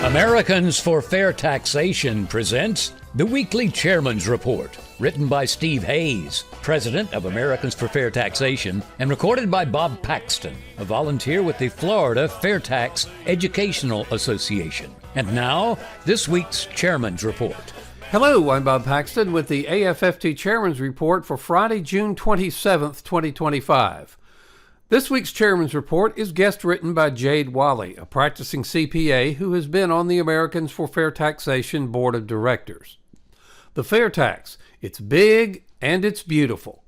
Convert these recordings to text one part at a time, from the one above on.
Americans for Fair Taxation presents the Weekly Chairman's Report, written by Steve Hayes, president of Americans for Fair Taxation, and recorded by Bob Paxton, a volunteer with the Florida FAIRtax Educational Association. And now, this week's Chairman's Report. Hello, I'm Bob Paxton with the AFFT Chairman's Report for Friday, June 27th, 2025. This week's Chairman's Report is guest written by Jade Walle, a practicing CPA who has been on the Americans for Fair Taxation Board of Directors. The Fair Tax, it's big and it's beautiful.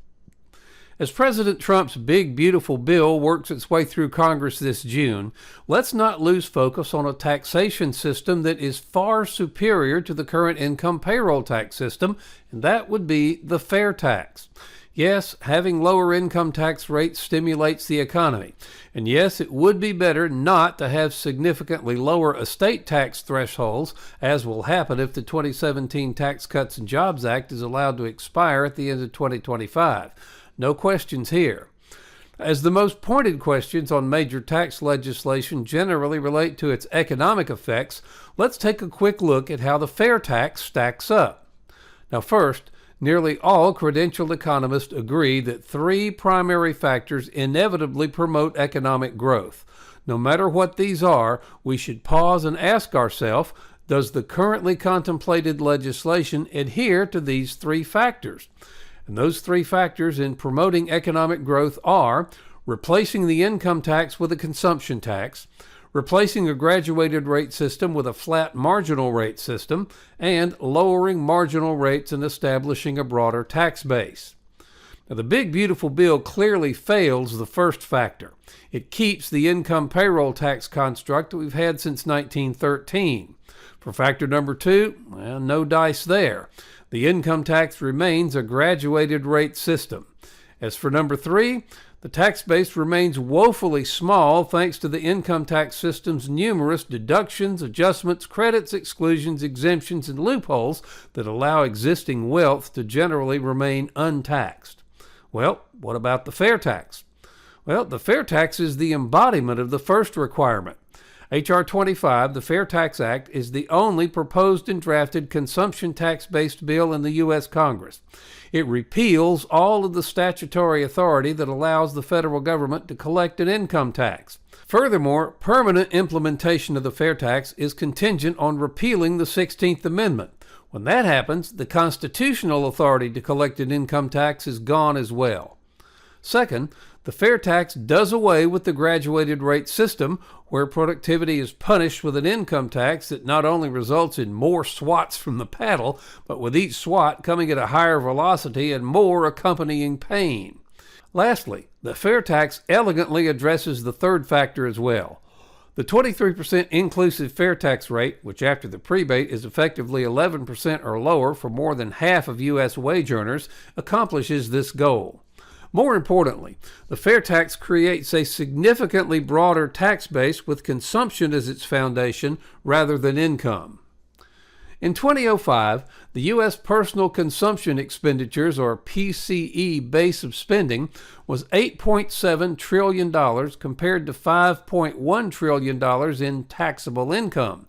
As President Trump's big, beautiful bill works its way through Congress this June, let's not lose focus on a taxation system that is far superior to the current income payroll tax system, and that would be the Fair Tax. Yes, having lower income tax rates stimulates the economy. And yes, it would be better not to have significantly lower estate tax thresholds, as will happen if the 2017 Tax Cuts and Jobs Act is allowed to expire at the end of 2025. No questions here. As the most pointed questions on major tax legislation generally relate to its economic effects, let's take a quick look at how the Fair Tax stacks up. Now first, nearly all credentialed economists agree that three primary factors inevitably promote economic growth. No matter what these are, we should pause and ask ourselves, does the currently contemplated legislation adhere to these three factors? And those three factors in promoting economic growth are replacing the income tax with a consumption tax, replacing a graduated rate system with a flat marginal rate system, and lowering marginal rates and establishing a broader tax base. Now, the big beautiful bill clearly fails the first factor. It keeps the income payroll tax construct that we've had since 1913. For factor number two, well, no dice there. The income tax remains a graduated rate system. As for number three, the tax base remains woefully small thanks to the income tax system's numerous deductions, adjustments, credits, exclusions, exemptions, and loopholes that allow existing wealth to generally remain untaxed. Well, what about the Fair Tax? Well, the Fair Tax is the embodiment of the first requirement. H.R. 25, the Fair Tax Act, is the only proposed and drafted consumption tax-based bill in the U.S. Congress. It repeals all of the statutory authority that allows the federal government to collect an income tax. Furthermore, permanent implementation of the Fair Tax is contingent on repealing the 16th Amendment. When that happens, the constitutional authority to collect an income tax is gone as well. Second, the Fair Tax does away with the graduated rate system, where productivity is punished with an income tax that not only results in more swats from the paddle, but with each swat coming at a higher velocity and more accompanying pain. Lastly, the Fair Tax elegantly addresses the third factor as well. The 23% inclusive Fair Tax rate, which after the prebate is effectively 11% or lower for more than half of U.S. wage earners, accomplishes this goal. More importantly, the Fair Tax creates a significantly broader tax base with consumption as its foundation rather than income. In 2005, the U.S. personal consumption expenditures, or PCE, base of spending was $8.7 trillion compared to $5.1 trillion in taxable income.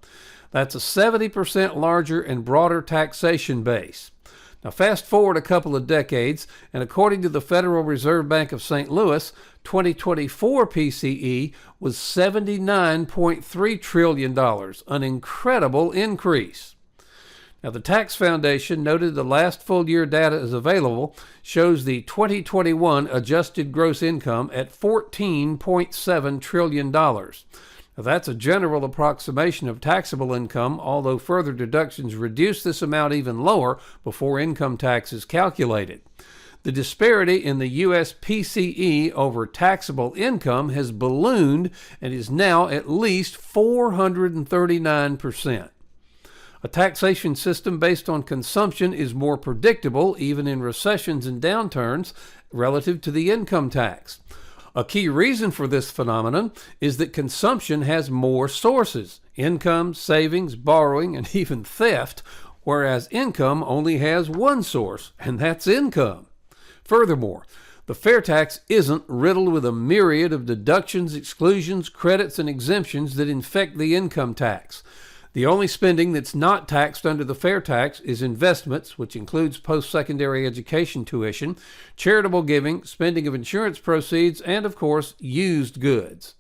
That's a 70% larger and broader taxation base. Now, fast forward a couple of decades, and according to the Federal Reserve Bank of St. Louis, 2024 PCE was $79.3 trillion, an incredible increase. Now, the Tax Foundation noted the last full year data is available shows the 2021 adjusted gross income at $14.7 trillion. Now, that's a general approximation of taxable income, although further deductions reduce this amount even lower before income tax is calculated. The disparity in the U.S. PCE over taxable income has ballooned and is now at least 439%. A taxation system based on consumption is more predictable, even in recessions and downturns, relative to the income tax. A key reason for this phenomenon is that consumption has more sources: income, savings, borrowing, and even theft, whereas income only has one source, and that's income. Furthermore, the Fair Tax isn't riddled with a myriad of deductions, exclusions, credits, and exemptions that infect the income tax. The only spending that's not taxed under the fair tax is investments, which includes post-secondary education tuition, charitable giving, spending of insurance proceeds, and, of course, used goods.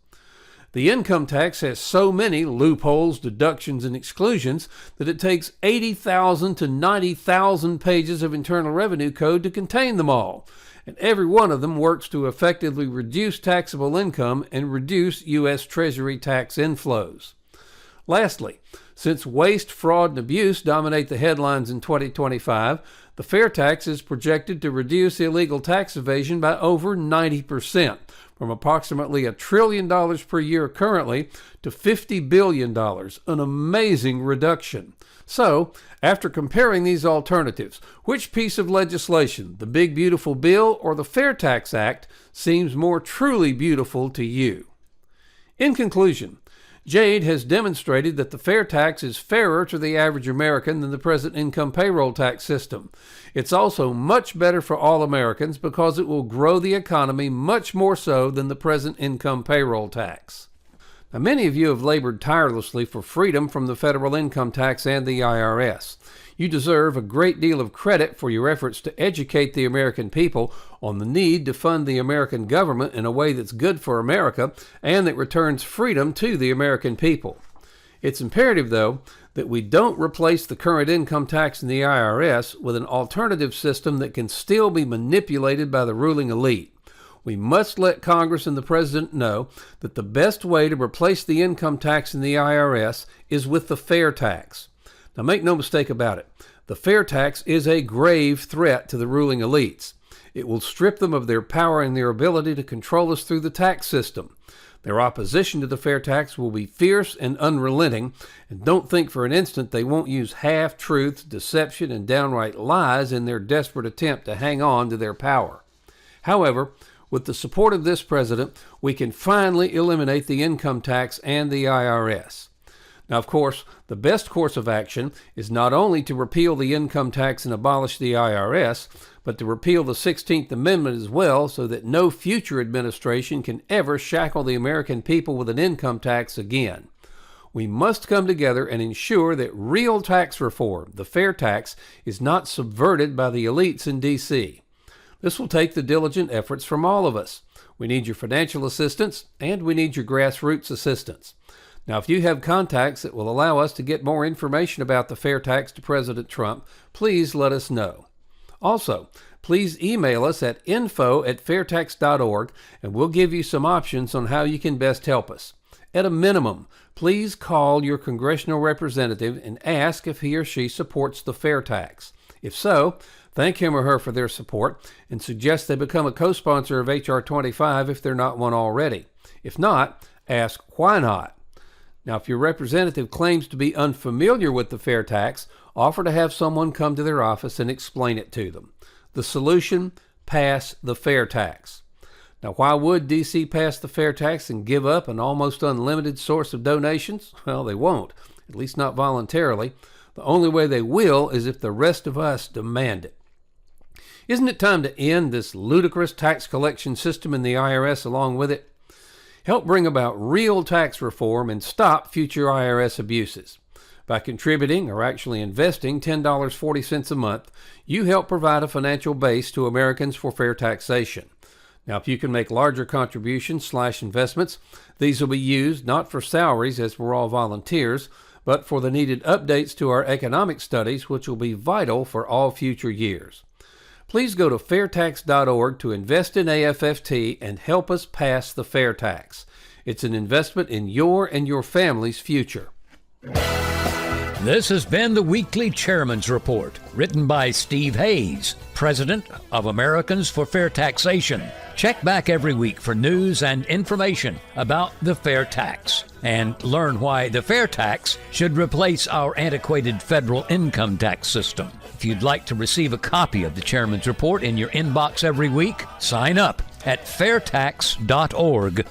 The income tax has so many loopholes, deductions, and exclusions that it takes 80,000 to 90,000 pages of Internal Revenue Code to contain them all, and every one of them works to effectively reduce taxable income and reduce U.S. Treasury tax inflows. Lastly, since waste, fraud, and abuse dominate the headlines in 2025, the fair tax is projected to reduce illegal tax evasion by over 90%, from approximately $1 trillion per year currently to $50 billion, an amazing reduction. So, after comparing these alternatives, which piece of legislation, the Big Beautiful Bill or the FAIRtax Act, seems more truly beautiful to you? In conclusion, Jade has demonstrated that the fair tax is fairer to the average American than the present income payroll tax system. It's also much better for all Americans because it will grow the economy much more so than the present income payroll tax. Now, many of you have labored tirelessly for freedom from the federal income tax and the IRS. You deserve a great deal of credit for your efforts to educate the American people on the need to fund the American government in a way that's good for America and that returns freedom to the American people. It's imperative, though, that we don't replace the current income tax and the IRS with an alternative system that can still be manipulated by the ruling elite. We must let Congress and the President know that the best way to replace the income tax and the IRS is with the fair tax. Now, make no mistake about it. The fair tax is a grave threat to the ruling elites. It will strip them of their power and their ability to control us through the tax system. Their opposition to the fair tax will be fierce and unrelenting, and don't think for an instant they won't use half-truths, deception, and downright lies in their desperate attempt to hang on to their power. However, with the support of this president, we can finally eliminate the income tax and the IRS. Now, of course, the best course of action is not only to repeal the income tax and abolish the IRS, but to repeal the 16th Amendment as well so that no future administration can ever shackle the American people with an income tax again. We must come together and ensure that real tax reform, the fair tax, is not subverted by the elites in D.C. This will take the diligent efforts from all of us. We need your financial assistance, and we need your grassroots assistance. Now, if you have contacts that will allow us to get more information about the fair tax to President Trump, please let us know. Also, please email us at info@fairtax.org, and we'll give you some options on how you can best help us. At a minimum, please call your congressional representative and ask if he or she supports the fair tax. If so, thank him or her for their support and suggest they become a co-sponsor of H.R. 25 if they're not one already. If not, ask why not. Now, if your representative claims to be unfamiliar with the fair tax, offer to have someone come to their office and explain it to them. The solution: pass the fair tax. Now, why would D.C. pass the fair tax and give up an almost unlimited source of donations? Well, they won't, at least not voluntarily. The only way they will is if the rest of us demand it. Isn't it time to end this ludicrous tax collection system and the IRS along with it? Help bring about real tax reform and stop future IRS abuses. By contributing, or actually investing, $10.40 a month, you help provide a financial base to Americans for fair taxation. Now, if you can make larger contributions/investments, these will be used not for salaries, as we're all volunteers, but for the needed updates to our economic studies, which will be vital for all future years. Please go to fairtax.org to invest in AFFT and help us pass the fair tax. It's an investment in your and your family's future. This has been the Weekly Chairman's Report, written by Steve Hayes, President of Americans for Fair Taxation. Check back every week for news and information about the fair tax, and learn why the fair tax should replace our antiquated federal income tax system. If you'd like to receive a copy of the Chairman's Report in your inbox every week, sign up at fairtax.org.